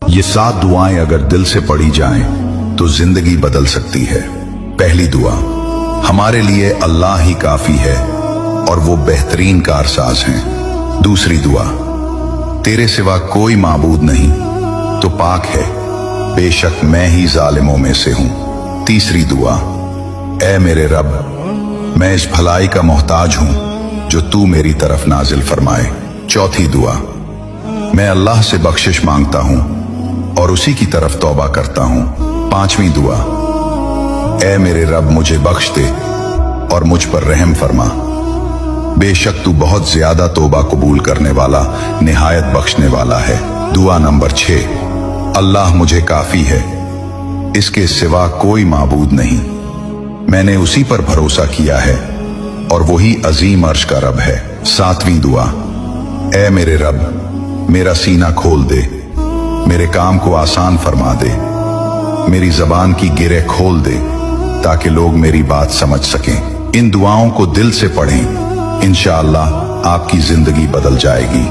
ये 7 दुआएं अगर दिल से पढ़ी जाएं तो जिंदगी बदल सकती है। पहली दुआ, हमारे लिए अल्लाह ही काफी है और वो बेहतरीन कारसाज हैं। दूसरी दुआ, तेरे सिवा कोई माबूद नहीं तो पाक है, बेशक मैं ही जालिमों में से हूं। तीसरी दुआ, ऐ मेरे रब, मैं इस भलाई का मोहताज हूं जो तू मेरी तरफ नाजिल फरमाए। चौथी दुआ, मैं अल्लाह से बख्शिश मांगता हूं और उसी की तरफ तौबा करता हूं। पांचवी दुआ, ऐ मेरे रब मुझे बख्श दे और मुझ पर रहम फरमा, बेशक तू बहुत ज्यादा तौबा कबूल करने वाला, निहायत बख्शने वाला है। दुआ नंबर 6, अल्लाह मुझे काफी है, इसके सिवा कोई माबूद नहीं, मैंने उसी पर भरोसा किया है और वही अजीम अर्श का रब है। सातवीं दुआ, ऐ मेरे रब मेरा सीना खोल दे, मेरे काम को आसान फरमा दे, मेरी जबान की गिरे खोल दे ताकि लोग मेरी बात समझ सकें। इन दुआओं को दिल से पढ़ें, इंशाअल्लाह आपकी जिंदगी बदल जाएगी।